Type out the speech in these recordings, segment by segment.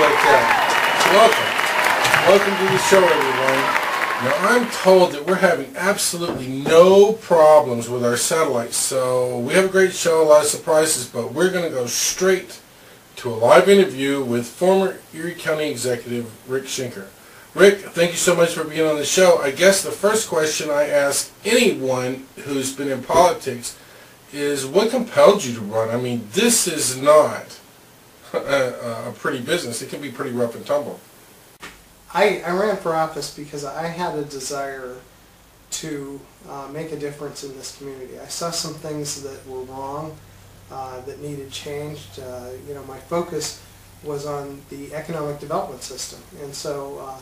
like that. Welcome to the show, everyone. Now, I'm told that we're having absolutely no problems with our satellite, so we have a great show, a lot of surprises, but we're going to go straight to a live interview with former Erie County Executive Rick Schenker. Rick, thank you so much for being on the show. I guess the first question I ask anyone who's been in politics is, what compelled you to run? I mean, this is not a pretty business. It can be pretty rough and tumble. I ran for office because I had a desire to make a difference in this community. I saw some things that were wrong, that needed changed. My focus was on the economic development system, and so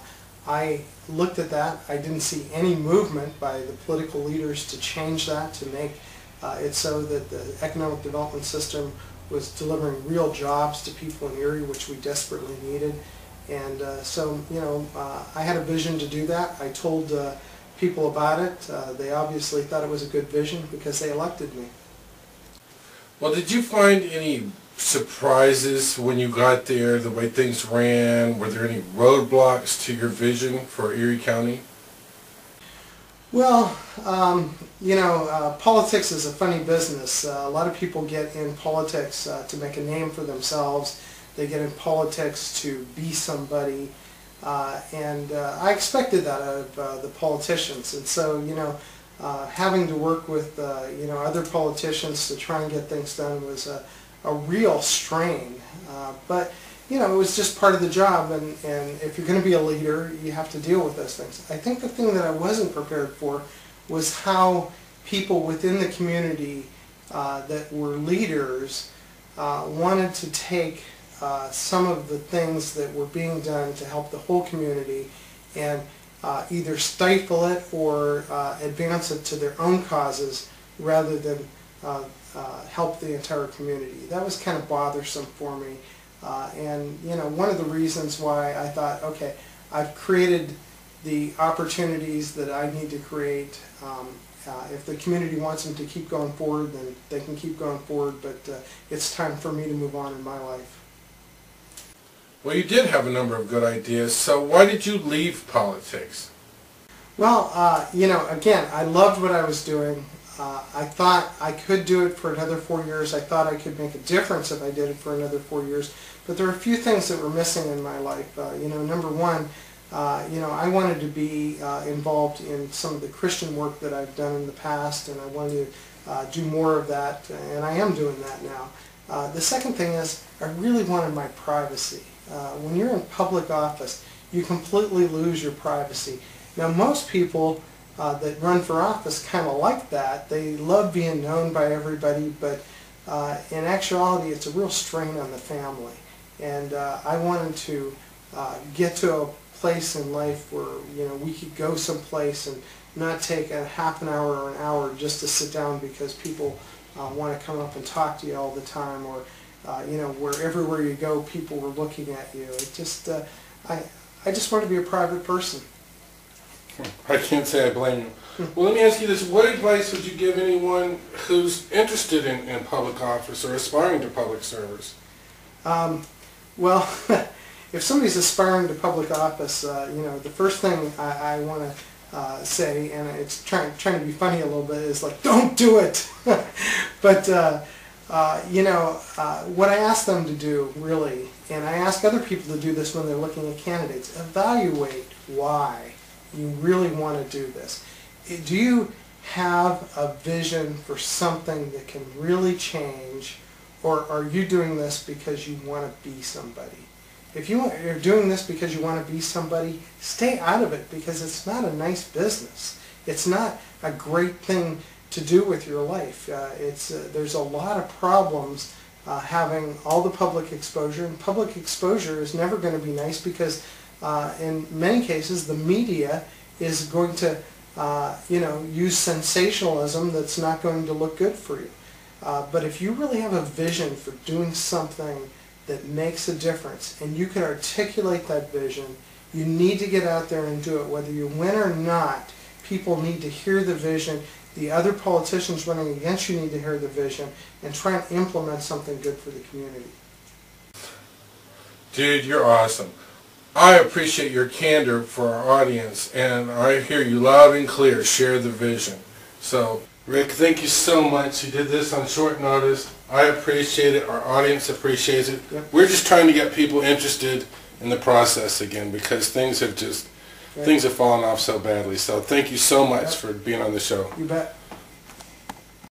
I looked at that. I didn't see any movement by the political leaders to change that, to make it so that the economic development system was delivering real jobs to people in Erie, which we desperately needed. And I had a vision to do that. I told people about it. They obviously thought it was a good vision because they elected me. Well, did you find any surprises when you got there, the way things ran? Were there any roadblocks to your vision for Erie County? Well, politics is a funny business. A lot of people get in politics to make a name for themselves. They get in politics to be somebody, and I expected that out of the politicians. And so, having to work with other politicians to try and get things done was a real strain. But it was just part of the job, and if you're going to be a leader, you have to deal with those things. I think the thing that I wasn't prepared for was how people within the community that were leaders wanted to take some of the things that were being done to help the whole community and either stifle it or advance it to their own causes rather than help the entire community. That was kind of bothersome for me. One of the reasons why I thought, okay, I've created the opportunities that I need to create. If the community wants them to keep going forward, then they can keep going forward, but it's time for me to move on in my life. Well, you did have a number of good ideas, so why did you leave politics? Well, again, I loved what I was doing. I thought I could do it for another 4 years. I thought I could make a difference if I did it for another 4 years. But there were a few things that were missing in my life. Number one, I wanted to be involved in some of the Christian work that I've done in the past, and I wanted to do more of that, and I am doing that now. The second thing is I really wanted my privacy. When you're in public office, you completely lose your privacy. Now, most people that run for office kind of like that. They love being known by everybody, but in actuality, it's a real strain on the family. And I wanted to get to a place in life where we could go someplace and not take a half an hour or an hour just to sit down because people want to come up and talk to you all the time, or where everywhere you go, people were looking at you. It just, I just want to be a private person. I can't say I blame you. Well, let me ask you this. What advice would you give anyone who's interested in public office or aspiring to public service? Well, if somebody's aspiring to public office, the first thing I want to say, and it's trying to be funny a little bit, is like, don't do it. But, what I ask them to do, really, and I ask other people to do this when they're looking at candidates, evaluate why you really want to do this. Do you have a vision for something that can really change, or are you doing this because you want to be somebody? If you're doing this because you want to be somebody, stay out of it, because it's not a nice business. It's not a great thing to do with your life. There's a lot of problems having all the public exposure, and public exposure is never going to be nice because in many cases the media is going to use sensationalism that's not going to look good for you. But if you really have a vision for doing something that makes a difference, and you can articulate that vision, you need to get out there and do it. Whether you win or not, people need to hear the vision. The other politicians running against you need to hear the vision and try and implement something good for the community. Dude, you're awesome. I appreciate your candor for our audience, and I hear you loud and clear. Share the vision. So, Rick, thank you so much. You did this on short notice. I appreciate it. Our audience appreciates it. Yep. We're just trying to get people interested in the process again because things have fallen off so badly. So thank you so much for being on the show. You bet.